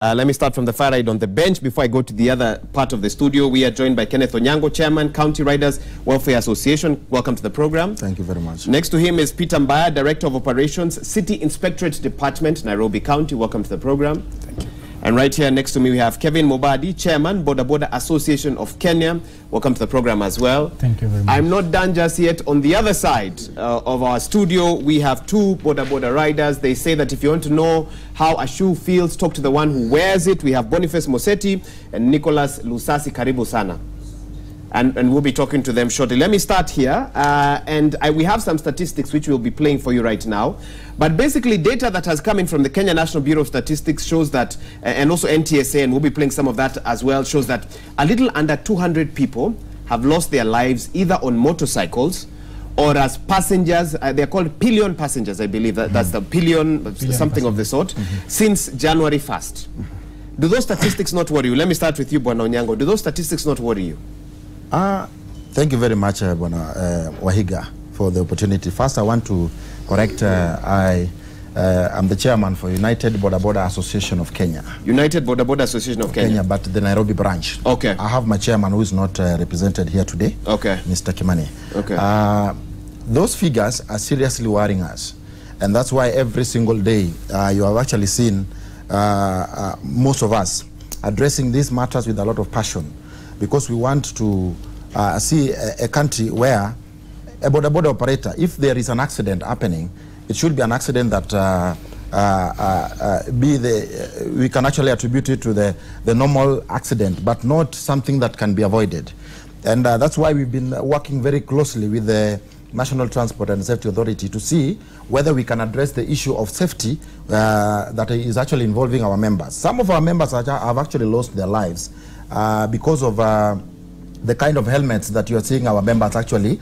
Let me start from the far right on the bench before I go to the other part of the studio. We are joined by Kenneth Onyango, Chairman, County Riders Welfare Association. Welcome to the program. Thank you very much. Next to him is Peter Mbaya, Director of Operations, City Inspectorate Department, Nairobi County. Welcome to the program. Thank you. And right here next to me we have Kevin Mobadi, Chairman, Boda Boda Association of Kenya. Welcome to the program as well. Thank you very much. I'm not done just yet. On the other side of our studio, we have two Boda Boda riders. They say that if you want to know how a shoe feels, talk to the one who wears it. We have Boniface Moseti and Nicholas Lusasi. Karibu sana. And we'll be talking to them shortly. Let me start here. We have some statistics which we'll be playing for you right now. But basically, data that has come in from the Kenya National Bureau of Statistics shows that, and also NTSA, and we'll be playing some of that as well, shows that a little under 200 people have lost their lives either on motorcycles or as passengers. They're called pillion passengers, I believe. That's the pillion something of the sort, since January 1st. Do those statistics not worry you? Let me start with you, Bwana Onyango. Do those statistics not worry you? Thank you very much, Wahiga, for the opportunity. First, I want to correct, I'm the chairman for United Boda Boda Association of Kenya. United Boda Boda Association of Kenya. But the Nairobi branch. Okay. I have my chairman who is not represented here today. Okay. Mr. Kimani. Okay. Those figures are seriously worrying us. And that's why every single day you have actually seen most of us addressing these matters with a lot of passion. Because we want to see a country where a Boda Boda operator, if there is an accident happening, it should be an accident that we can actually attribute it to the normal accident, but not something that can be avoided. And that's why we've been working very closely with the National Transport and Safety Authority to see whether we can address the issue of safety that is actually involving our members. Some of our members have actually lost their lives because of the kind of helmets that you are seeing our members actually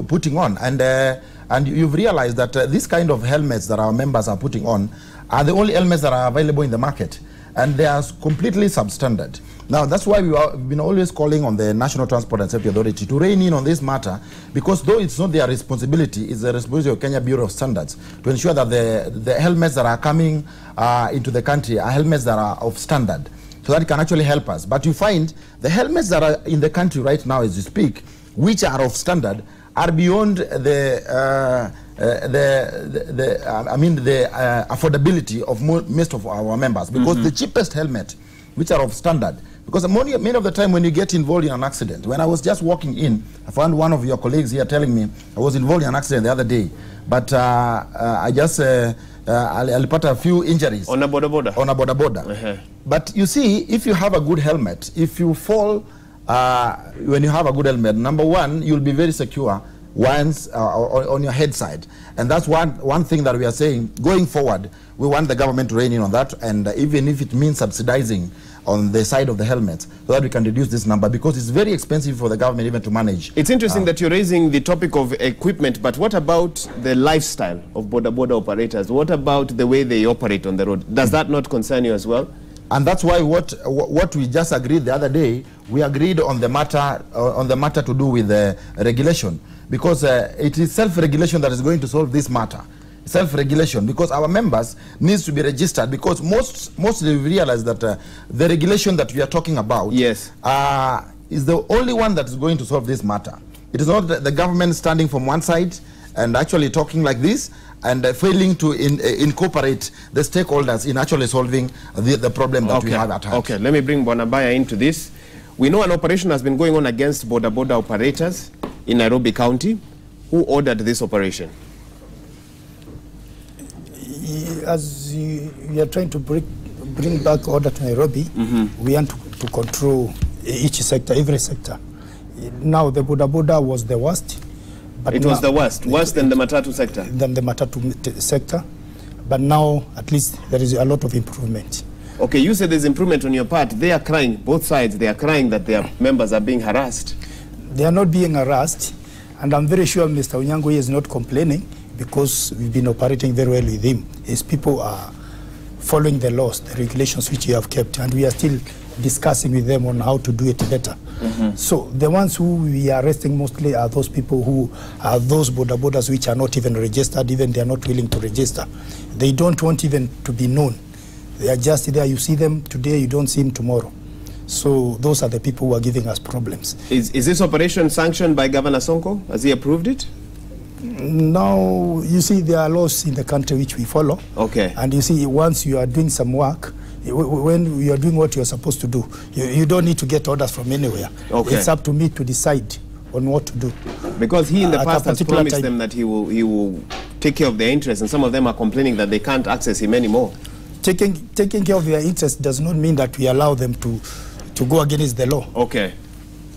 putting on. And you've realized that these kind of helmets that our members are putting on are the only helmets that are available in the market. And they are completely substandard. Now, that's why we've been always calling on the National Transport and Safety Authority to rein in on this matter, because though it's not their responsibility, it's the responsibility of Kenya Bureau of Standards to ensure that the helmets that are coming into the country are helmets that are of standard, so that it can actually help us. But you find the helmets that are in the country right now as you speak, which are of standard, are beyond the affordability of most of our members, because the cheapest helmet, which are of standard, because many of the time when you get involved in an accident, when I was just walking in, I found one of your colleagues here telling me I was involved in an accident the other day, but I just I'll put a few injuries on a Boda Boda. On a Boda Boda. But you see, if you have a good helmet, if you fall when you have a good helmet, number one, you'll be very secure once on your head side. And that's one thing that we are saying going forward. We want the government to rein in on that, and even if it means subsidizing on the side of the helmets, so that we can reduce this number, because it's very expensive for the government even to manage. It's interesting that you're raising the topic of equipment, but what about the lifestyle of Boda Boda operators? What about the way they operate on the road? Does that not concern you as well? And that's why what we just agreed the other day, we agreed on the matter to do with the regulation, because it is self-regulation that is going to solve this matter. Self-regulation, because our members needs to be registered, because mostly we realize that the regulation that we are talking about is the only one that is going to solve this matter. It is not the government standing from one side and actually talking like this and failing to incorporate the stakeholders in actually solving the problem that we have at hand. Okay, let me bring Bwana Mbaya into this. We know an operation has been going on against Boda Boda operators in Nairobi County. Who ordered this operation? As we are trying to bring back order to Nairobi, we want to control each sector, every sector. Now the Boda Boda was the worst. But it was the worst? Worse than the Matatu sector? Than the Matatu sector. But now, at least, there is a lot of improvement. Okay, you said there's improvement on your part. They are crying, both sides, they are crying that their members are being harassed. They are not being harassed. And I'm very sure Mr. Onyango is not complaining, because we've been operating very well with him. His people are following the laws, the regulations which we have kept, and we are still discussing with them on how to do it better. So the ones who we are arresting mostly are those people who are those Boda Bodas which are not even registered, even they are not willing to register. They don't want even to be known. They are just there. You see them today, you don't see them tomorrow. So those are the people who are giving us problems. Is this operation sanctioned by Governor Sonko? Has he approved it? Now, you see, there are laws in the country which we follow. Okay. And you see, once you are doing some work, when you are doing what you are supposed to do, you don't need to get orders from anywhere. Okay. It's up to me to decide on what to do. Because he in the past has promised time. them that he will take care of their interests, and some of them are complaining that they can't access him anymore. Taking care of their interests does not mean that we allow them to go against the law. Okay.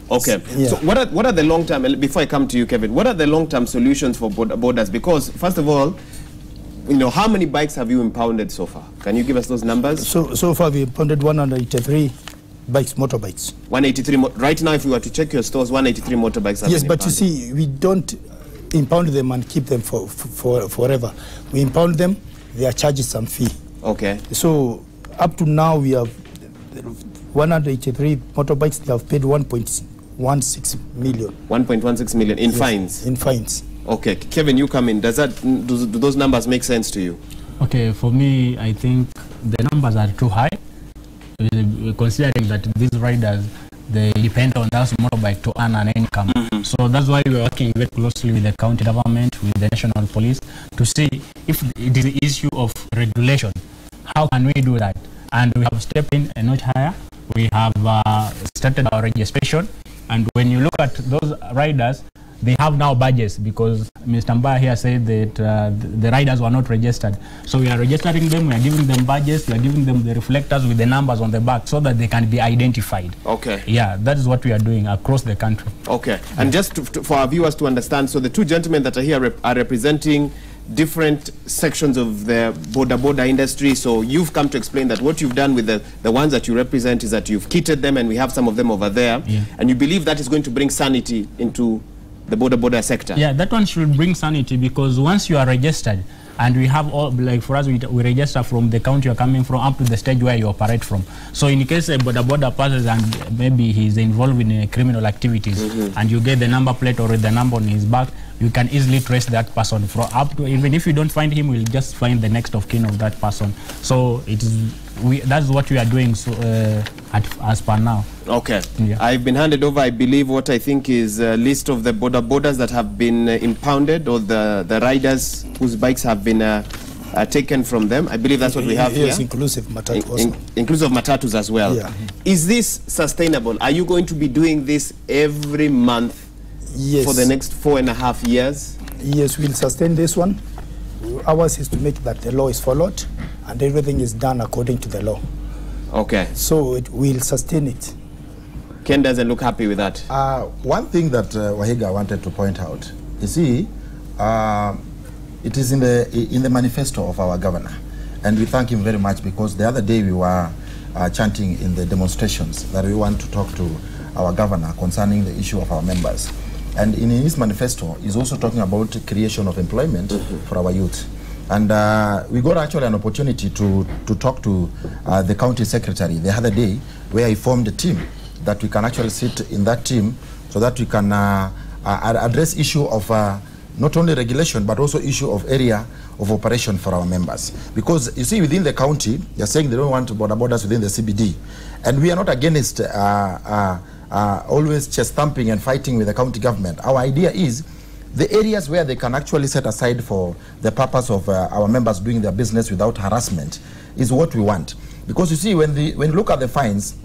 Okay. Yeah. So what are the long-term, before I come to you, Kevin, what are the long-term solutions for borders? Because, first of all, you know, how many bikes have you impounded so far? Can you give us those numbers? So far we impounded 183 bikes, motorbikes. 183. Right now, if we were to check your stores, 183 motorbikes have been but impounded. you see, we don't impound them and keep them for forever. We impound them, they are charged some fee. Okay. So up to now, we have 183 motorbikes. They have paid 1.16 million. 1.16 million in fines? In fines. Okay. Kevin, you come in. Do those numbers make sense to you? Okay, for me, I think the numbers are too high, considering that these riders, they depend on that motorbike to earn an income. So that's why we're working very closely with the county government, with the national police, to see if it is an issue of regulation. How can we do that? And we have stepped in a notch higher. We have started our registration. And when you look at those riders, they have now badges, because Mr. Mbaya here said that the riders were not registered. So we are registering them, we are giving them badges, we are giving them the reflectors with the numbers on the back so that they can be identified. Okay. Yeah, that is what we are doing across the country. Okay. And just for our viewers to understand, so the two gentlemen that are here are representing different sections of the border industry. So you've come to explain that what you've done with the ones that you represent is that you've kitted them, and we have some of them over there. Yeah. And you believe that is going to bring sanity into the border sector? Yeah, that one should bring sanity, because once you are registered, and we have all, like for us, we register from the county you're coming from up to the stage where you operate from. So in case a border passes and maybe he's involved in criminal activities, and you get the number plate or the number on his back, you can easily trace that person from up to, even if you don't find him, we'll just find the next of kin of that person. So it is, that's what we are doing, so as per now. Okay. Yeah. I've been handed over, I believe, what I think is a list of the borders that have been impounded, or the riders whose bikes have been taken from them. I believe that's what we have here. Yes, inclusive Matatu inclusive Matatus as well. Yeah. Is this sustainable? Are you going to be doing this every month? Yes. For the next 4.5 years? Yes, we'll sustain this one. Ours is to make that the law is followed and everything is done according to the law. Okay. So it will sustain it. Ken doesn't look happy with that. One thing that Wahiga wanted to point out, you see, it is in the manifesto of our governor, and we thank him very much, because the other day we were chanting in the demonstrations that we want to talk to our governor concerning the issue of our members. And in his manifesto, he's also talking about creation of employment for our youth. And we got actually an opportunity to talk to the county secretary the other day, where he formed a team that we can actually sit in that team, so that we can address issue of not only regulation, but also issue of area of operation for our members. Because you see, within the county, they're saying they don't want borders within the CBD. And we are not against always chest thumping and fighting with the county government. Our idea is the areas where they can actually set aside for the purpose of our members doing their business without harassment is what we want. Because you see, when you look at the fines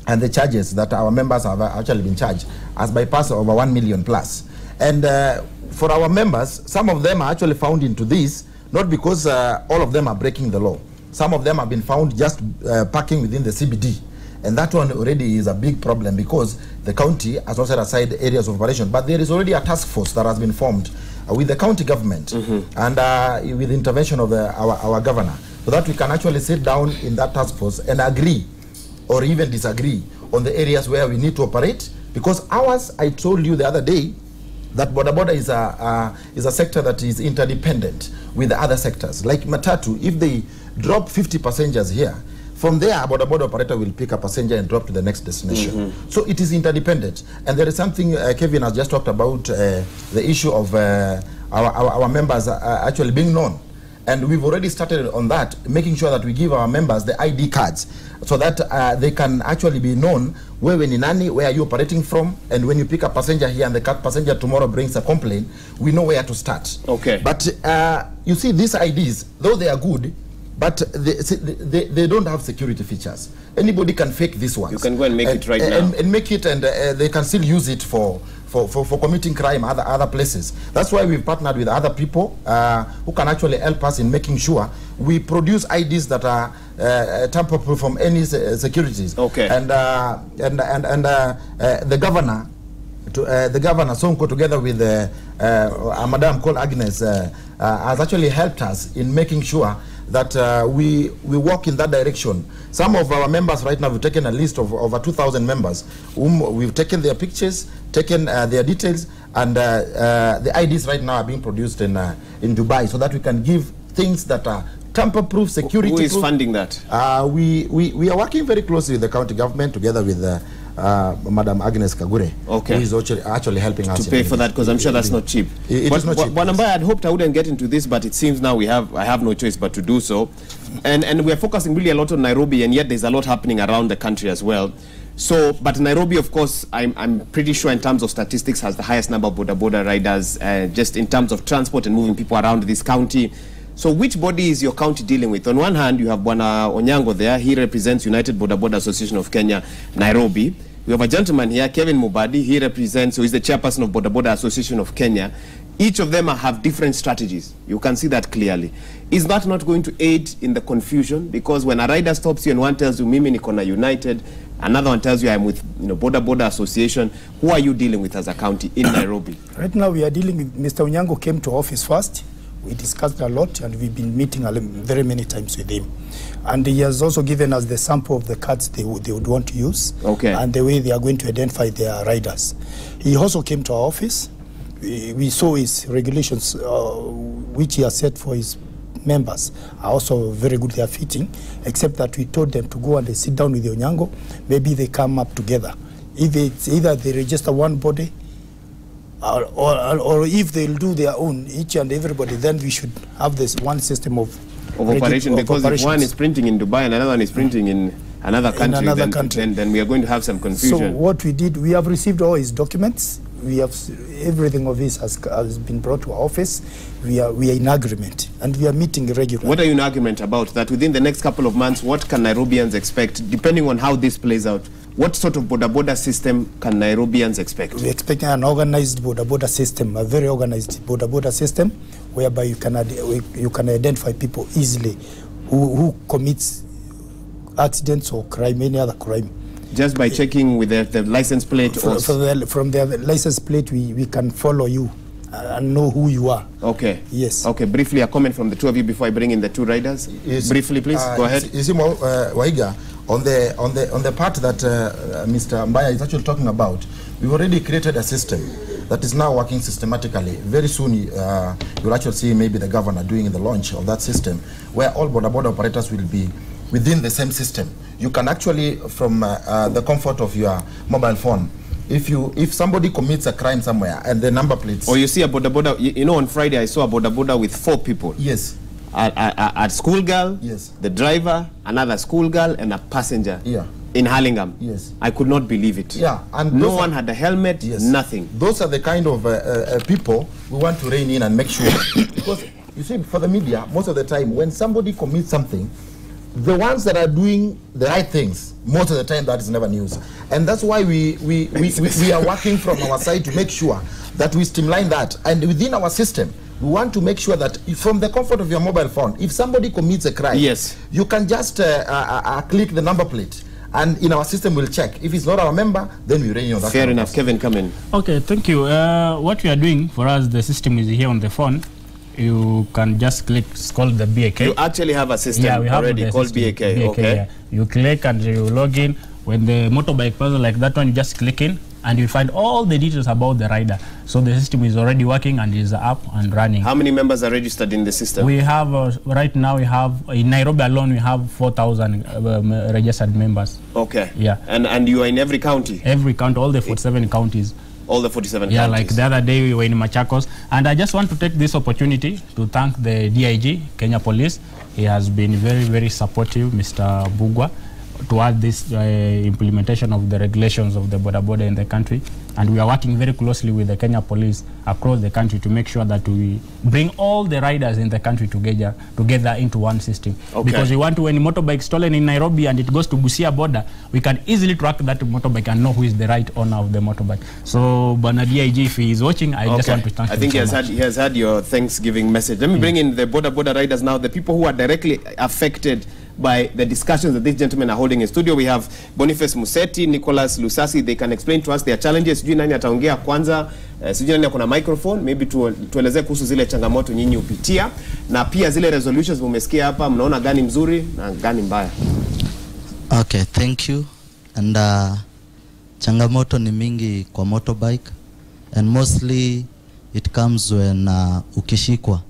and the charges that our members have actually been charged, as bypass over 1 million plus. And for our members, some of them are actually found into this, not because all of them are breaking the law. Some of them have been found just parking within the CBD. And that one already is a big problem, because the county has also set aside areas of operation. But there is already a task force that has been formed with the county government and with the intervention of our governor, so that we can actually sit down in that task force and agree or even disagree on the areas where we need to operate. Because ours, I told you the other day, that border is a sector that is interdependent with the other sectors. Like Matatu, if they drop 50 passengers here, from there, a border operator will pick a passenger and drop to the next destination. So it is interdependent. And there is something Kevin has just talked about, the issue of our members actually being known. And we've already started on that, making sure that we give our members the ID cards so that they can actually be known where when in Nani, where are you operating from, and when you pick a passenger here and the passenger tomorrow brings a complaint, we know where to start. Okay. But you see, these IDs, though they are good, but they don't have security features. Anybody can fake this one. You can go and make it right now. And make it, and they can still use it for committing crime other places. That's why we've partnered with other people who can actually help us in making sure we produce IDs that are tamper-proof from any securities. Okay. And the governor, Sonko, together with a madam called Agnes, has actually helped us in making sure that we walk in that direction. Some of our members right now, we've taken a list of over 2,000 members whom we've taken their pictures, taken their details, and the IDs right now are being produced in Dubai so that we can give things that are tamper-proof, security-proof. Who is funding that? We are working very closely with the county government together with Madam Agnes Kagure, okay, who is actually helping us to pay for that, because I'm sure that's not cheap. It is not cheap. Wanamba, I'd hoped I wouldn't get into this, but it seems now I have no choice but to do so. And we're focusing really a lot on Nairobi, and yet there's a lot happening around the country as well. So, but Nairobi, of course, I'm pretty sure in terms of statistics has the highest number of Boda Boda riders, just in terms of transport and moving people around this county. So which body is your county dealing with? On one hand, you have Bwana Onyango there. He represents United Boda Boda Association of Kenya, Nairobi. We have a gentleman here, Kevin Mubadi. He represents, so he's the chairperson of Boda Boda Association of Kenya. Each of them have different strategies. You can see that clearly. Is that not going to aid in the confusion? Because when a rider stops you and one tells you, Mimi Nikona United, another one tells you, I'm with Boda Boda Association, who are you dealing with as a county in Nairobi? Right now we are dealing with Mr. Onyango came to office first. We discussed a lot, and we've been meeting very many times with him. And he has also given us the sample of the cards they would want to use, okay, and the way they are going to identify their riders. He also came to our office. We saw his regulations, which he has set for his members, are also very good. They are fitting, except that we told them to go and they sit down with Onyango. Maybe they come up together. If it's either they register one body, or if they'll do their own, each and everybody, then we should have this one system of operation, because if one is printing in Dubai and another one is printing in another country, then we are going to have some confusion. So what we did, we have received all his documents. We have everything of his has been brought to our office. We are in agreement, and we are meeting regularly. What are you in agreement about? That within the next couple of months, what can Nairobians expect, depending on how this plays out? What sort of Boda Boda system can Nairobians expect? We're expecting an organized Boda Boda system, a very organized Boda Boda system, whereby you can identify people easily who commits accidents or crime, any other crime. Just by checking with the license plate? From the license plate, we can follow you and know who you are. Okay. Yes. Okay, briefly, a comment from the two of you before I bring in the two riders. Briefly, please, go ahead. Waiga, on the part that Mr. Mbaya is actually talking about, we've already created a system that is now working systematically. Very soon, you'll actually see maybe the governor doing the launch of that system, where all Boda Boda operators will be within the same system. You can actually, from the comfort of your mobile phone, if somebody commits a crime somewhere and the number plates. Or you see a Boda Boda, you know, on Friday I saw a Boda Boda with 4 people. Yes. A schoolgirl, yes, the driver, another schoolgirl, and a passenger. Yeah. In Hurlingham. Yes. I could not believe it. Yeah. And no one had a helmet, yes, nothing. Those are the kind of people we want to rein in and make sure. Because, you see, for the media, most of the time, when somebody commits something, the ones that are doing the right things, most of the time that is never news. And that's why we are working from our side to make sure that we streamline that. And within our system, we want to make sure that from the comfort of your mobile phone, if somebody commits a crime, yes, you can just click the number plate, and in our system we'll check. If it's not our member, then we rein on that. Fair enough. Kevin, come in. Okay, thank you. What we are doing for us, the system is here on the phone. You can just click, it's called the BAK. You actually have a system already called BAK, okay? Yeah. You click and you log in. When the motorbike person like that one, you just click in and you find all the details about the rider. So the system is already working and is up and running. How many members are registered in the system? We have, right now we have, in Nairobi alone, we have 4,000 registered members. Okay. Yeah. And you are in every county? Every county, all the 47 counties. all the 47 Yeah, counties. like the other day we were in Machakos. And I just want to take this opportunity to thank the DIG, Kenya Police. He has been very, very supportive, Mr. Bugwa, toward this implementation of the regulations of the boda in the country. And we are working very closely with the Kenya Police across the country to make sure that we bring all the riders in the country together into one system. Okay. Because we want to, when a motorbike is stolen in Nairobi and it goes to Busia border, we can easily track that motorbike and know who is the right owner of the motorbike. So, Bana DIG, if he is watching, I just want to thank him. I think so he has had your Thanksgiving message. Let me bring in the boda riders now, the people who are directly affected by the discussions that these gentlemen are holding in studio. We have Boniface Museti, Nicholas Lusasi. They can explain to us their challenges. Sijui nani ataongea kwanza, sijui nani akona microphone, maybe tueleze kuhusu zile changamoto nyinyi upitia, na pia zile resolutions mumesikia hapa, mnaona gani mzuri na gani mbaya. Okay, thank you. And changamoto ni mingi kwa motorbike, and mostly it comes when ukishikwa.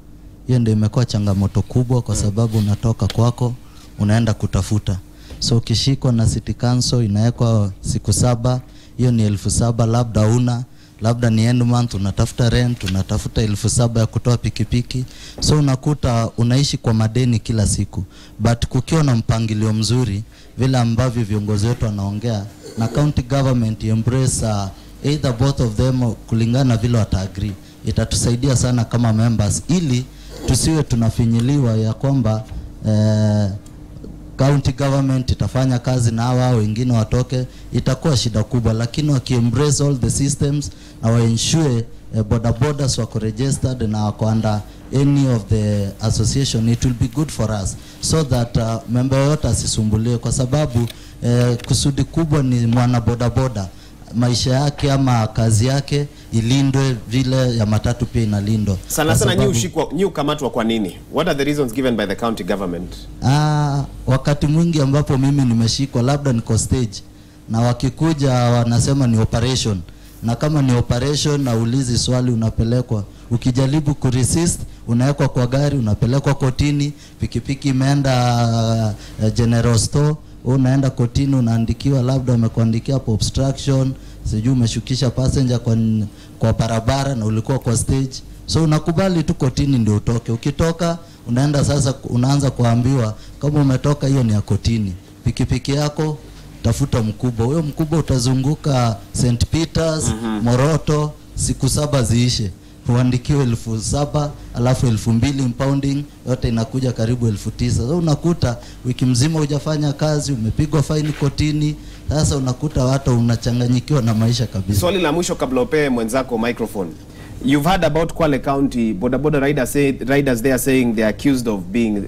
Hiyo ndio imekuwa changamoto kubwa kwa sababu unatoka kwako unaenda kutafuta. So ukishikwa na City Council inawekwa siku 7, hiyo ni 7,000, labda ni end month unatafuta rent, unatafuta 7,000 ya kutoa pikipiki. So unakuta unaishi kwa madeni kila siku. But kukiwa na mpangilio mzuri vile ambavyo viongozi wetu wanaongea na county government embrace either both of them kulingana vile wata-agree, itatusaidia sana kama members ili tusiwe tunafinyiliwa ya kwamba county government itafanya kazi na hawa wengine watoke, itakuwa shida kubwa. Lakini waki-embrace all the systems na wa-ensure bodabodas wako registered na wako under any of the association, it will be good for us so that member yote asisumbuliwe, kwa sababu kusudi kubwa ni mwana bodaboda maisha yake ama kazi yake ilindwe vile ya matatu pia inalindwa. Sana nyi ukamatwa kwa nini? What are the reasons given by the county government? Wakati mwingi ambapo mimi nimeshikwa labda niko stage na wakikuja wanasema ni operation, na kama ni operation na ulizi swali unapelekwa, ukijaribu kuresist unawekwa kwa gari unapelekwa kotini, pikipiki imeenda general store, unaenda kotini unaandikiwa labda umekuandikia hapo obstruction, sijui umeshukisha passenger kwa barabara na ulikuwa kwa stage. So unakubali tu kotini ndio utoke. Ukitoka unaenda sasa unaanza kuambiwa kama umetoka hiyo ni ya kotini. Pikipiki yako tafuta mkubwa. Huyo mkubwa utazunguka St. Peters, Moroto, siku 7 ziishe. Uandikiwe 7,000 alafu 2,000 impounding, yote inakuja karibu 9,000. So unakuta wiki mzima hujafanya kazi, umepigwa fine kotini. Sasa unakuta watu unachanganyikiwa na maisha kabisa. Swali la mwisho kabla upe mwenzako microphone. You've heard about Kwale County boda riders they are saying they are accused of being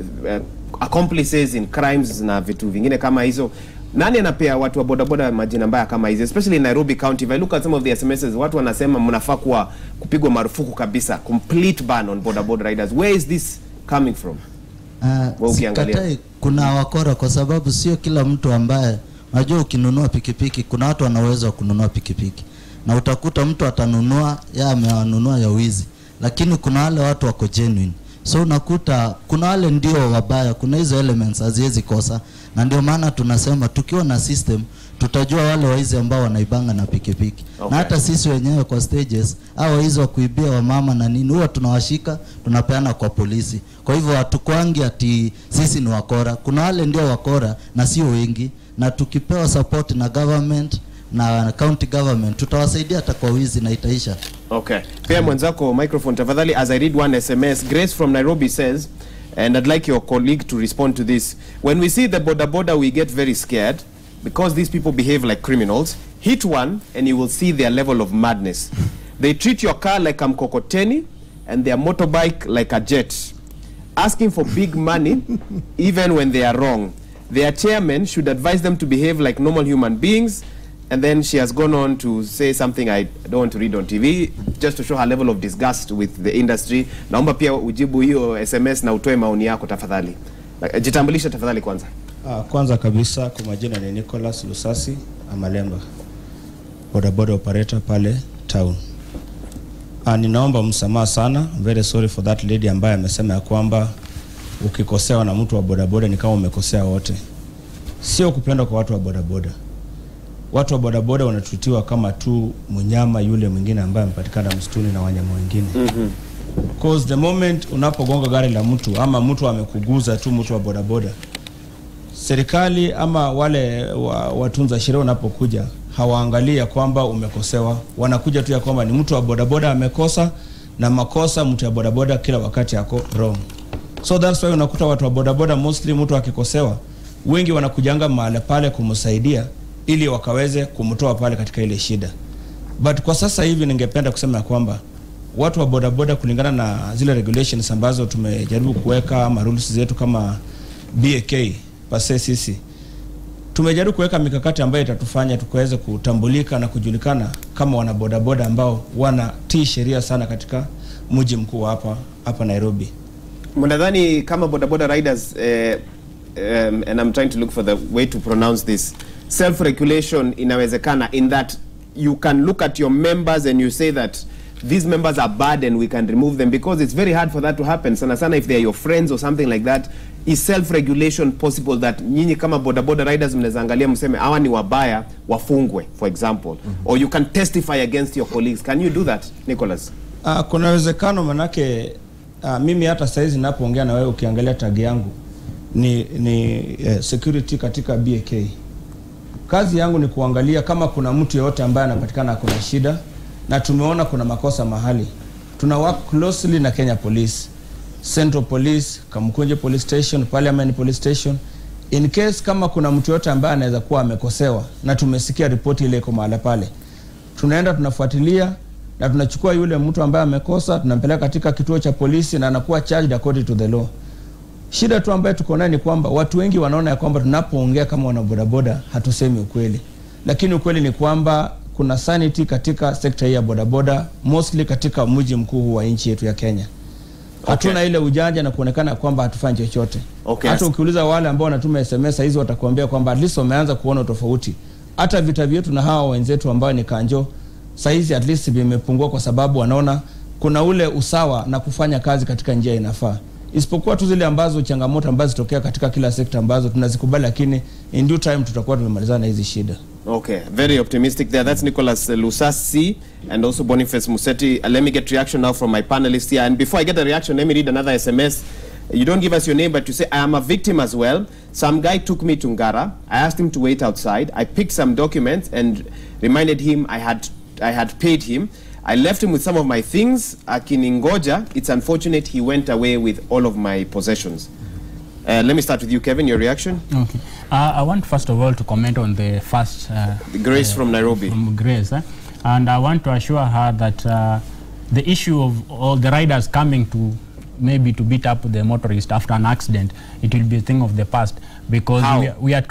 accomplices in crimes na vitu vingine kama hizo. Nani anapea watu wa boda majina mbaya kama hizi, especially in Nairobi County? If I look at some of the SMSs, watu wanasema mnafaa kuwa kupigwa marufuku kabisa, complete ban on boda riders. Where is this coming from? Sikatai kuna wakora, kwa sababu sio kila mtu ambaye unajua ukinunua pikipiki, kuna watu wana uwezo wa kununua pikipiki na utakuta mtu atanunua amenunua ya wizi, lakini kuna wale watu wako genuine. So unakuta kuna wale ndio wabaya, kuna hizo elements haziwezi kosa, na ndio maana tunasema tukiwa na system tutajua wale waizi ambao wanaibanga na pikipiki. Okay. Na hata sisi wenyewe kwa stages au hizo wa kuibia wa mama na nini huwa tunawashika tunapeana kwa polisi. Kwa hivyo hatukwangi ati sisi ni wakora. Kuna wale ndio wakora na sio wengi, na tukipewa support na government na county government tutawasaidia hata kwa wizi na itaisha. Okay. Pia mwenzako microphone tafadhali. As I read one SMS, Grace from Nairobi says, and I'd like your colleague to respond to this. When we see the boda we get very scared because these people behave like criminals. Hit one and you will see their level of madness. They treat your car like a mkokoteni and their motorbike like a jet, asking for big money even when they are wrong. Their chairman should advise them to behave like normal human beings. And then she has gone on to say something I don't want to read on TV, just to show her level of disgust with the industry. Naomba pia ujibu hiyo SMS na utoe maoni yako tafadhali. Jitambulisha tafadhali kwanza. Kwanza kabisa kwa majina ni Nicholas Lusasi Amalemba, boda operator pale town. Ninaomba msamaha sana, very sorry for that lady ambaye amesema ya kwamba ukikosewa na mtu wa boda ni kama umekosea wote. Sio kupenda kwa watu wa boda. watu wa bodaboda wanatutiwa kama tu mnyama yule mwingine ambaye amepatikana msituni na wanyama wengine. Because the moment unapogonga gari la mtu ama mtu amekuguza tu, mtu wa bodaboda, serikali ama wale watunza sheria wanapokuja hawaangalia kwamba umekosewa, wanakuja tu ya kwamba ni mtu wa bodaboda amekosa, na makosa mtu wa bodaboda kila wakati yako wrong. So that's why unakuta watu wa bodaboda mostly mtu akikosewa, wengi wanakujanga mahali pale kumsaidia ili wakaweze kumtoa pale katika ile shida. But kwa sasa hivi ningependa kusema kwamba watu wa bodaboda kulingana na zile regulations ambazo tumejaribu kuweka ama rules zetu kama BAK pase sisi, tumejaribu kuweka mikakati ambayo itatufanya tukaweze kutambulika na kujulikana kama wana bodaboda ambao wanatii sheria sana katika mji mkuu hapa Nairobi. Mnadhani kama bodaboda riders and I'm trying to look for the way to pronounce this, self-regulation inawezekana in that you can look at your members and you say that these members are bad and we can remove them, because it's very hard for that to happen. Sana sana if they are your friends or something like that. Is self-regulation possible that nyinyi kama bodaboda riders mnaweza angalia mseme hawa ni wabaya wafungwe, for example, or you can testify against your colleagues? Can you do that, Nicholas? Kuna uwezekano, manake mimi hata saizi ninapoongea na wewe ukiangalia tag yangu ni security katika BAK. Kazi yangu ni kuangalia kama kuna mtu yeyote ambaye anapatikana kuna shida na tumeona kuna makosa mahali. Tuna work closely na Kenya Police, Central Police, Kamkunje Police Station, Parliament Police Station. In case kama kuna mtu yote ambaye anaweza kuwa amekosewa na tumesikia ripoti ile iko mahali pale, tunaenda tunafuatilia na tunachukua yule mtu ambaye amekosa, tunampeleka katika kituo cha polisi na anakuwa charged according to the law. Shida tu ambayo tuko nayo ni kwamba watu wengi wanaona ya kwamba tunapoongea kama wana bodaboda hatusemi ukweli. Lakini ukweli ni kwamba kuna sanity katika sekta hii ya bodaboda, mostly katika mji mkuu wa nchi yetu ya Kenya. Hatuna ile ujanja na kuonekana kwamba hatufanyi chochote. Hata ukiuliza wale ambao wanatuma SMS hizo watakuambia kwamba at least wameanza kuona tofauti. Hata vita vyetu na hawa wenzetu ambao ni kanjo saizi at least vimepungua kwa sababu wanaona kuna ule usawa na kufanya kazi katika njia inafaa. Isipokuwa tu zile ambazo changamoto ambazo zitokea katika kila sekta ambazo tunazikubali, lakini in due time tutakuwa tumemalizana hizi shida. Okay, very optimistic there. That's Nicholas Lusasi and also Boniface Museti. Let me get reaction now from my panelists here. And before I get the reaction, let me read another SMS. You don't give us your name, but you say, I am a victim as well. Some guy took me to Ngara. I asked him to wait outside. I picked some documents and reminded him I had paid him. I left him with some of my things. Akiningoja, it's unfortunate he went away with all of my possessions. Let me start with you, Kevin, your reaction. Okay. I want first of all to comment on the first... Grace from Nairobi. From Grace. And I want to assure her that the issue of all the riders coming to maybe to beat up the motorist after an accident, it will be a thing of the past, because we are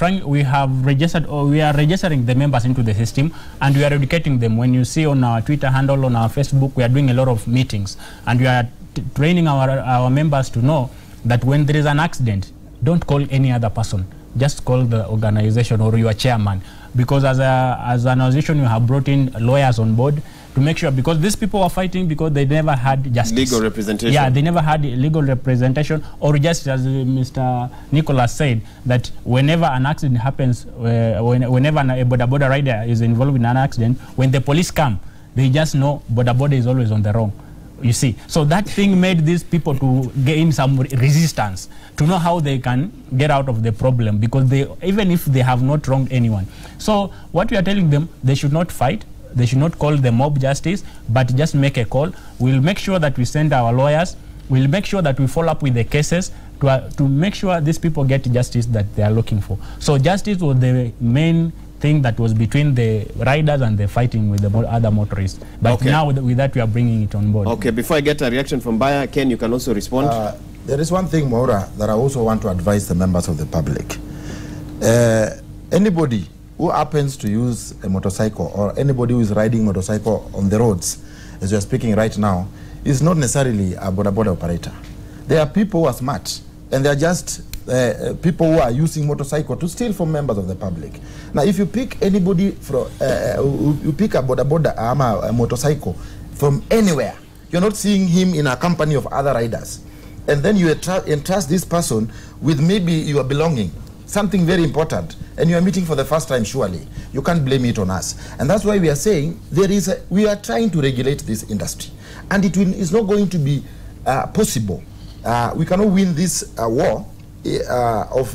registering the members into the system and we are educating them. When you see on our Twitter handle, on our Facebook, we are doing a lot of meetings and we are training our members to know that when there is an accident, don't call any other person, just call the organization or your chairman, because as an organization you have brought in lawyers on board to make sure, because these people were fighting because they never had justice. Legal representation. Yeah, they never had legal representation, or just as Mr. Nicholas said, that whenever an accident happens, whenever a boda rider is involved in an accident, when the police come, they just know boda is always on the wrong. You see, so that thing made these people to gain some resistance to know how they can get out of the problem, because they, even if they have not wronged anyone. So what we are telling them, they should not fight. They should not call the mob justice, but just make a call. We'll make sure that we send our lawyers. We'll make sure that we follow up with the cases to make sure these people get justice that they are looking for. So justice was the main thing that was between the riders and the fighting with the other motorists. But now with that, we are bringing it on board. Okay, before I get a reaction from Baya, Ken, you can also respond. There is one thing, Maura, that I also want to advise the members of the public. Anybody who happens to use a motorcycle, or anybody who is riding motorcycle on the roads, as we are speaking right now, is not necessarily a boda operator. There are people who are smart, and they are just people who are using motorcycle to steal from members of the public. Now, if you pick anybody from, you pick a a motorcycle from anywhere, you're not seeing him in a company of other riders, and then you entrust this person with maybe your belonging, something very important, and you are meeting for the first time, surely you can't blame it on us. And that's why we are saying we are trying to regulate this industry, and it's not going to be possible. We cannot win this war of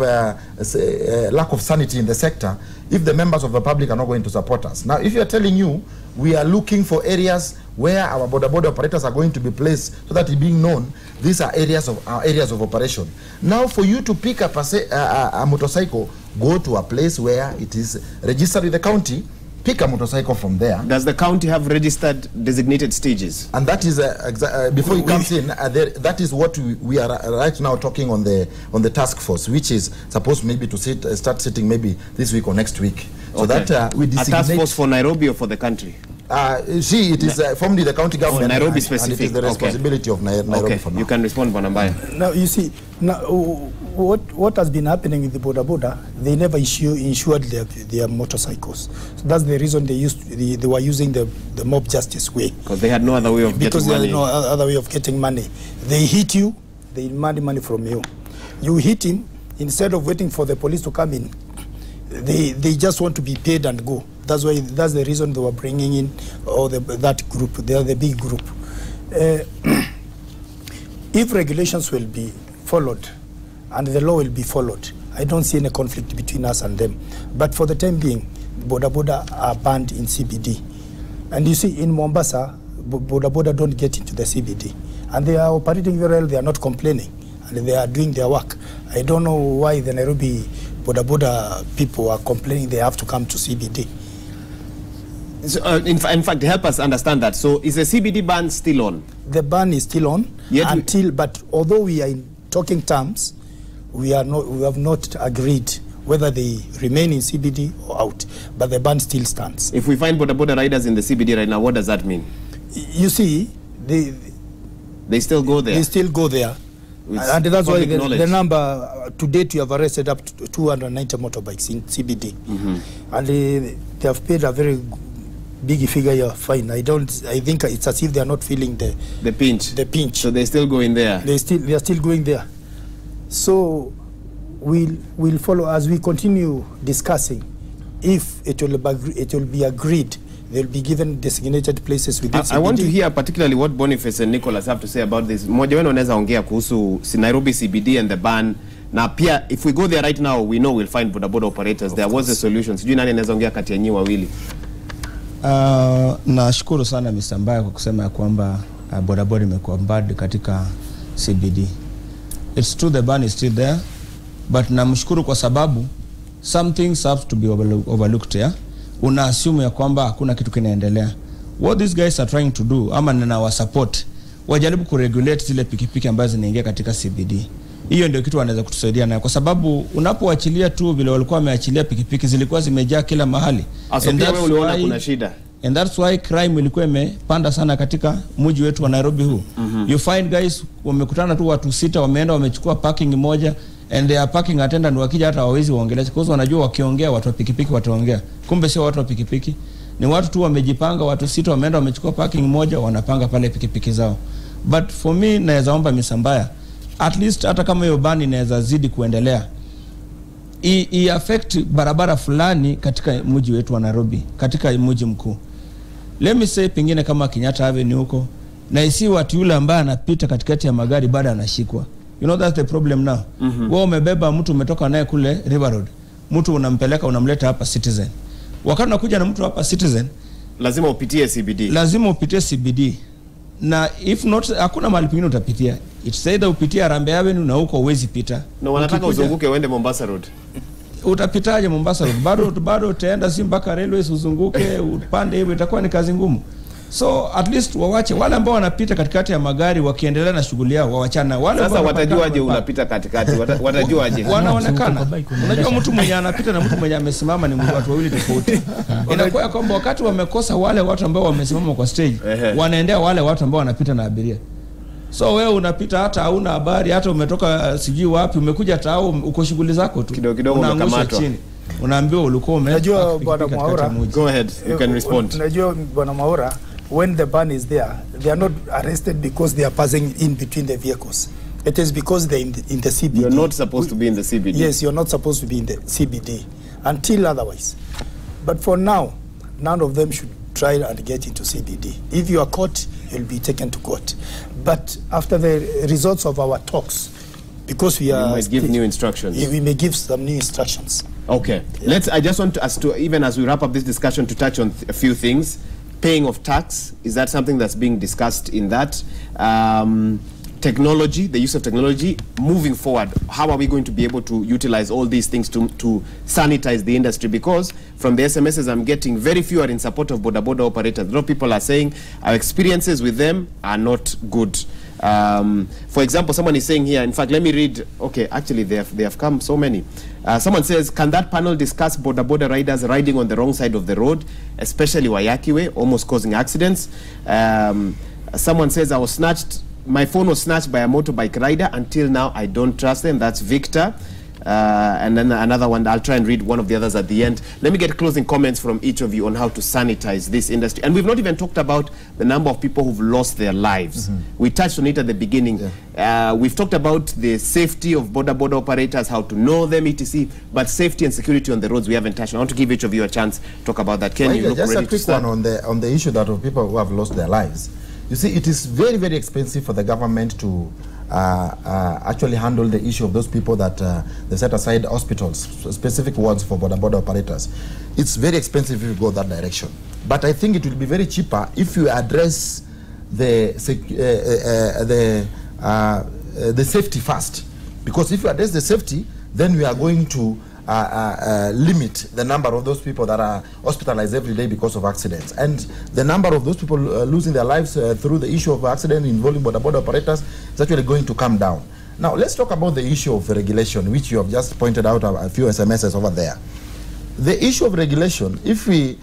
lack of sanity in the sector if the members of the public are not going to support us. Now, if you are telling you we are looking for areas where our border operators are going to be placed so that it being known, these are areas of operation. Now, for you to pick up a motorcycle, go to a place where it is registered with the county, pick a motorcycle from there. Does the county have registered designated stages? And that is before it comes in. That is what we are right now talking on the task force, which is supposed maybe to start sitting maybe this week or next week. So that we designate a task force for Nairobi or for the country. It is formed in the county government. Nairobi specific. And it is the responsibility of Nairobi for now. You can respond, Bonambaya. Now, you see, what has been happening with the Boda, they never insured their motorcycles. So that's the reason they were using the mob justice way. Because they had no other way of getting money. Because they had no other way of getting money. They hit you, they demand money from you. You hit him, instead of waiting for the police to come in, they just want to be paid and go. That's the reason they were bringing in that group. They are the big group. If regulations will be followed and the law will be followed, I don't see any conflict between us and them. But for the time being, Boda are banned in CBD. And you see, in Mombasa, Boda don't get into the CBD. And they are operating very well, they are not complaining. And they are doing their work. I don't know why the Nairobi Boda people are complaining they have to come to CBD. So, in fact, help us understand that. So, is the CBD ban still on? The ban is still on but although we are in talking terms, we have not agreed whether they remain in CBD or out. But the ban still stands. If we find Boda riders in the CBD right now, what does that mean? You see, they still go there. They still go there. And that's why the number to date, you have arrested up to 290 motorbikes in CBD. And they have paid a very big figure fine. I think it's as if they are not feeling the pinch. So they still go in there. They are still going there. So we'll follow as we continue discussing. If it will be agreed, they'll be given designated places within CBD. I want to hear particularly what Boniface and Nicholas have to say about this. Mmoja wenu anaweza ongea kuhusu Nairobi CBD and the ban. Na pia, if we go there right now, we know we'll find boda operators. There was a solution. Sijui nani anaweza ongea kati ya nyinyi wawili. Nashukuru sana Mr. Mbaya kwa kusema kwamba boda imekuwa banned katika CBD. It's true the ban is still there, but namshukuru kwa sababu some things have to be overlooked here. Una assume ya kwamba hakuna kitu kinaendelea. What these guys are trying to do, ama nina support, wajaribu kuregulate zile pikipiki ambazo zinaingia katika CBD. Hiyo ndio kitu wanaweza kutusaidia nayo, kwa sababu unapoachilia tu vile walikuwa wameachilia pikipiki zilikuwa zimejaa kila mahali. Uliona kuna shida. And that's why crime ilikuwa imepanda sana katika mji wetu wa Nairobi huu. You find guys wamekutana tu watu 6 wameenda wamechukua parking moja, and they are parking attendant wakija hata hawawezi waongelea because wanajua wakiongea watu wa pikipiki wataongea. Kumbe sio watu wa pikipiki, ni watu tu wamejipanga, watu 6 wameenda wamechukua parking moja, wanapanga pale pikipiki zao. But for me, naweza omba Misambaya, at least hata kama hiyo ban inaweza zidi kuendelea, i affect barabara fulani katika mji wetu wa Nairobi, katika mji mkuu. Let me say, pengine kama Kenyatta Avenue huko, na isi watu yule ambaye anapita katikati ya magari baada anashikwa. You know that's the problem now. Wewe umebeba mtu umetoka naye kule River Road, mtu unampeleka unamleta hapa Citizen. Wakati unakuja na mtu hapa Citizen, lazima upitie CBD. Lazima upitie CBD. Na if not, hakuna mahali pengine utapitia. It's either upitie Harambee Avenue na huko huwezi pita. Na wanataka uzunguke uende Mombasa Road. Utapitaje Mombasa Road? Bado utaenda si mpaka railways uzunguke upande hivyo, itakuwa ni kazi ngumu. So at least wawache wale ambao wanapita katikati ya magari wakiendelea na shughuli yao, waachana wale. Sasa watajuaje unapita katikati? Watajuaje? Wanaonekana. Unajua mtu mwenye anapita na mtu mwenye amesimama ni watu wawili tofauti. Inakuwa kwamba wakati wamekosa wale watu ambao wamesimama kwa stage, wanaendea wale watu ambao wanapita na abiria. So wewe unapita hata hauna habari, hata umetoka sijui wapi, umekuja tao uko shughuli zako tu. Kidogo umekamatwa. Unaambiwa ulikuwa unajua bwana Mwaura. Go ahead, you can respond. Unajua bwana Mwaura, when the ban is there, they are not arrested because they are passing in between the vehicles. It is because they're in the CBD. You're not supposed to be in the CBD. Yes, you're not supposed to be in the CBD until otherwise. But for now, none of them should try and get into CBD. If you are caught, you'll be taken to court. But after the results of our talks, because we are... You might give new instructions. We may give some new instructions. Okay. Yeah. I just want us to, even as we wrap up this discussion, to touch on a few things. Paying of tax, is that something that's being discussed in that? Technology, the use of technology, moving forward, how are we going to be able to utilize all these things to sanitize the industry? Because from the SMSs I'm getting, very few are in support of Boda Boda operators. A lot of people are saying our experiences with them are not good. For example, someone is saying here, in fact, let me read, okay, actually they have come so many. Someone says, can that panel discuss Boda Boda riders riding on the wrong side of the road, especially Wayaki way, almost causing accidents? Someone says, my phone was snatched by a motorbike rider. Until now, I don't trust them. That's Victor. And then another one, I'll try and read one of the others at the end. Let me get closing comments from each of you on how to sanitize this industry. And we've not even talked about the number of people who've lost their lives. We touched on it at the beginning. Yeah. We've talked about the safety of Boda Boda operators, how to know them, etc. But safety and security on the roads, we haven't touched on. I want to give each of you a chance to talk about that. Ken, you look just ready a quick one on the issue that of people who have lost their lives. You see, it is very, very expensive for the government to actually handle the issue of those people that they set aside hospitals, specific wards for Boda Boda operators. It's very expensive if you go that direction. But I think it will be very cheaper if you address the safety first. Because if you address the safety, then we are going to limit the number of those people that are hospitalized every day because of accidents. And the number of those people losing their lives through the issue of accident involving Boda Boda operators is actually going to come down. Now, let's talk about the issue of regulation, which you have just pointed out a few SMSs over there. The issue of regulation, if we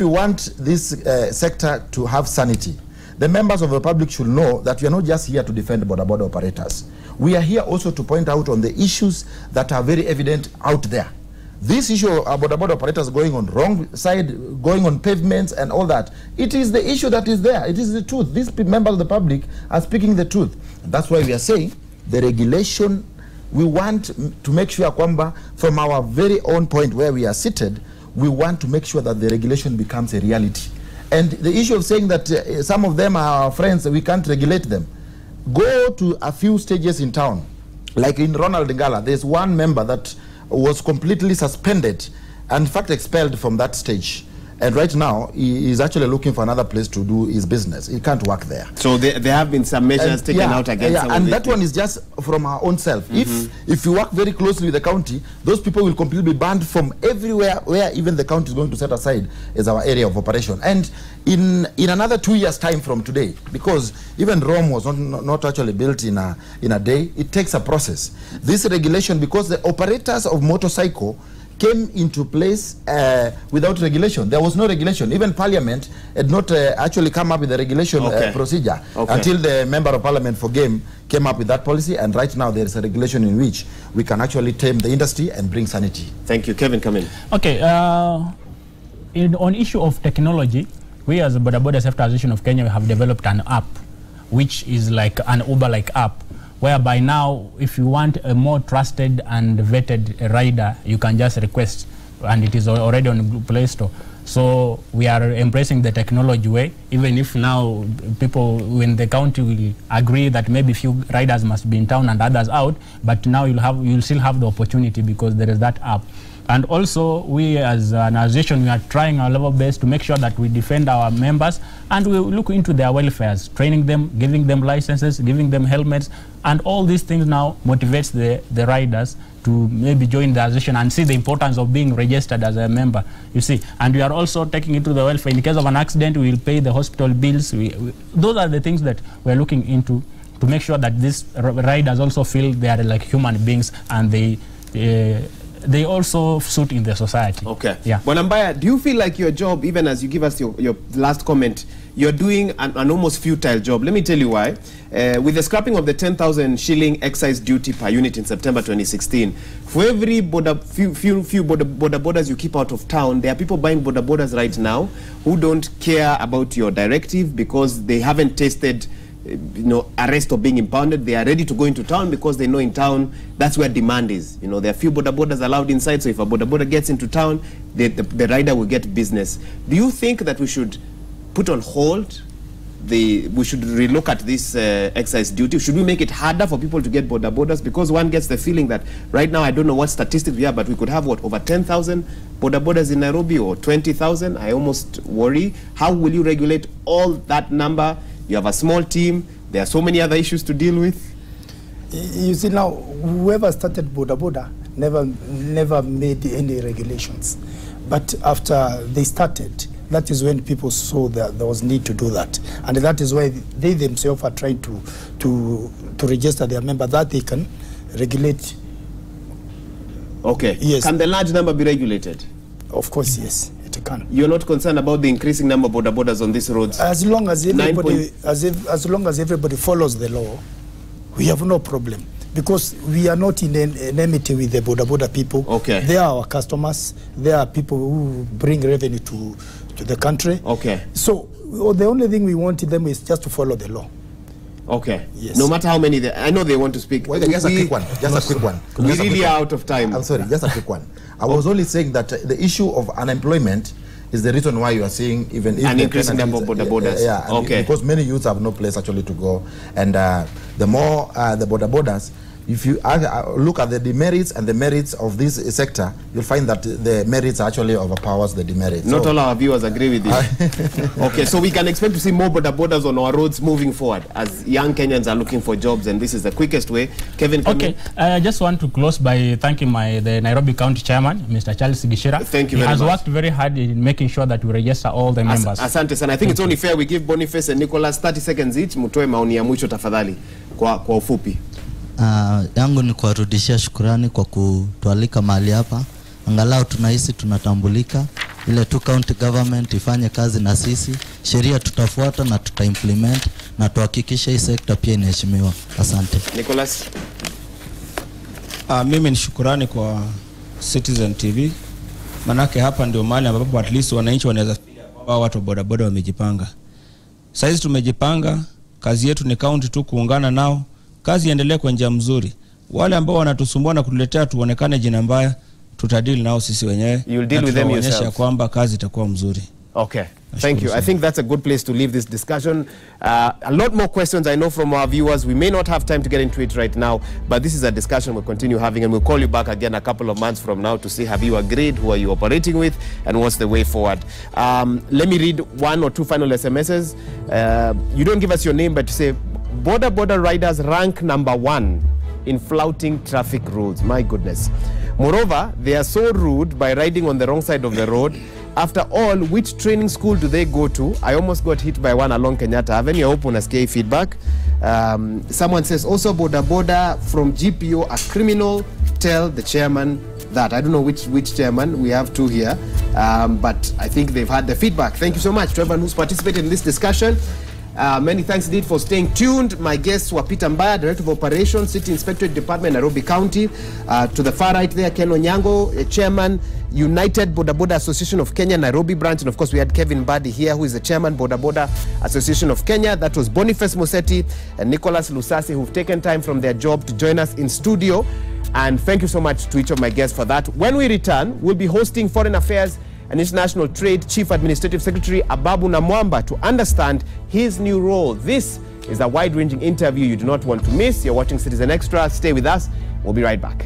want this sector to have sanity, the members of the public should know that we are not just here to defend Boda Boda operators. We are here also to point out on the issues that are very evident out there. This issue of Boda Boda operators going on wrong side, going on pavements and all that, it is the issue that is there. It is the truth. These members of the public are speaking the truth. That's why we are saying the regulation, we want to make sure kwamba from our very own point where we are seated, we want to make sure that the regulation becomes a reality. And the issue of saying that some of them are our friends, we can't regulate them. Go to a few stages in town, like in Ronald Ngala, there's one member that was completely suspended and in fact expelled from that stage. And right now, he is actually looking for another place to do his business. He can't work there. So there have been some measures taken out against some and of that one is just from our own self. If you work very closely with the county, those people will completely be banned from everywhere where even the county is going to set aside as our area of operation. And in another 2 years' time from today, because even Rome was not actually built in a day, it takes a process. This regulation, because the operators of motorcycle came into place without regulation. There was no regulation. Even Parliament had not actually come up with a regulation procedure until the Member of Parliament for Game came up with that policy, and right now there is a regulation in which we can actually tame the industry and bring sanity. Thank you. Kevin, come in. Okay, on issue of technology, we as the Boda Boda Safety Association of Kenya have developed an app, which is like an Uber-like app, whereby now if you want a more trusted and vetted rider, you can just request, and it is already on the Play Store. So we are embracing the technology way, even if now people in the county will agree that maybe few riders must be in town and others out, but now you'll still have the opportunity because there is that app. And also, we as an association, we are trying our level best to make sure that we defend our members, and we look into their welfares, training them, giving them licenses, giving them helmets, and all these things now motivates the riders to maybe join the association and see the importance of being registered as a member, you see. And we are also taking into the welfare. In case of an accident, we will pay the hospital bills. Those are the things that we're looking into to make sure that these riders also feel they are like human beings, and they also suit in the society. Okay. Yeah. Bonambaya, do you feel like your job, even as you give us your last comment, you're doing an almost futile job? Let me tell you why. With the scrapping of the 10,000 shilling excise duty per unit in September 2016, for every few Boda Bodas you keep out of town, there are people buying Boda Bodas right now who don't care about your directive because they haven't tasted arrest or being impounded. They are ready to go into town because they know in town that's where demand is. There are few boda bodas allowed inside, so if a boda boda gets into town, the rider will get business. Do you think that we should put on hold we should relook at this excise duty? Should we make it harder for people to get boda bodas? Because one gets the feeling that right now, I don't know what statistics we have, but we could have over 10,000 boda bodas in Nairobi or 20,000. I almost worry. How will you regulate all that number? You have a small team. There are so many other issues to deal with. You see now, whoever started boda boda never made any regulations. But after they started, that is when people saw that there was need to do that, and that is why they themselves are trying to register their member that they can regulate. Okay. Yes. Can the large number be regulated? Of course, yes, it can. You're not concerned about the increasing number of boda bodas on these roads? As long as everybody, as long as everybody follows the law, we have no problem. Because we are not in enmity with the boda boda people. Okay. They are our customers. They are people who bring revenue to the country. Okay. So the only thing we want them is just to follow the law. Okay. Yes. No matter how many, I know they want to speak. Well, just a quick one. Just a quick one. We really are out of time. I'm sorry, just a quick one. I was only saying that the issue of unemployment is the reason why you are seeing even if an increasing number of boda bodas. Yeah, okay. Because many youths have no place actually to go, and the more the boda bodas, if you look at the demerits and the merits of this sector, you'll find that the merits actually overpowers the demerits. Not all our viewers agree with you. Okay, so we can expect to see more boda bodas on our roads moving forward as young Kenyans are looking for jobs, and this is the quickest way. Kevin, okay, I just want to close by thanking the Nairobi County Chairman, Mr. Charles Gishira. Thank you very much. He has worked very hard in making sure that we register all the members. Asante sana. I think it's only fair we give Boniface and Nicholas 30 seconds each. Mutoe maoni ya mwisho tafadhali kwa ufupi. Yangu ni kuwarudishia shukrani kwa kutualika mahali hapa. Angalau tunahisi tunatambulika. Ile tu county government ifanye kazi na sisi. Sheria tutafuata na tutaimplement na tuhakikishe hii sekta pia inaheshimiwa. Asante. Nicholas. Mimi ni shukrani kwa Citizen TV. Manake hapa ndio mahali ambapo at least wananchi wanaweza fikiria kwamba watu boda boda wamejipanga. Sasa tumejipanga, kazi yetu ni county tu kuungana nao. Kazi iendelee kwa njia mzuri. Wale ambao wanatusumbua na kutuletea tuonekane jina mbaya, tutadili nao sisi wenyewe. You'll deal with them yourself. Kwamba kazi itakuwa mzuri. Okay. Thank you. I think that's a good place to leave this discussion. A lot more questions I know from our viewers. We may not have time to get into it right now, but this is a discussion we'll continue having, and we'll call you back again a couple of months from now to see have you agreed, who are you operating with, and what's the way forward. Let me read one or two final SMSs. You don't give us your name, but you say, boda boda riders rank #1 in flouting traffic rules. My goodness. Moreover, they are so rude by riding on the wrong side of the road. After all, which training school do they go to? I almost got hit by one along Kenyatta Avenue. I hope on SK feedback. Someone says, also boda boda from GPO a criminal. Tell the chairman that. I don't know which chairman. We have two here. But I think they've had the feedback. Thank you so much to everyone who's participated in this discussion. Many thanks indeed for staying tuned. My guests were Peter Mbaya, Director of Operations, City Inspectorate Department, Nairobi County. To the far right there, Ken Onyango, Chairman, United Boda Boda Association of Kenya, Nairobi branch. And of course, we had Kevin Mbadi here, who is the Chairman, Boda Boda Association of Kenya. That was Boniface Moseti and Nicholas Lusasi, who've taken time from their job to join us in studio. And thank you so much to each of my guests for that. When we return, we'll be hosting Foreign Affairs and International Trade Chief Administrative Secretary Ababu Namwamba to understand his new role. This is a wide-ranging interview you do not want to miss. You're watching Citizen Extra. Stay with us. We'll be right back.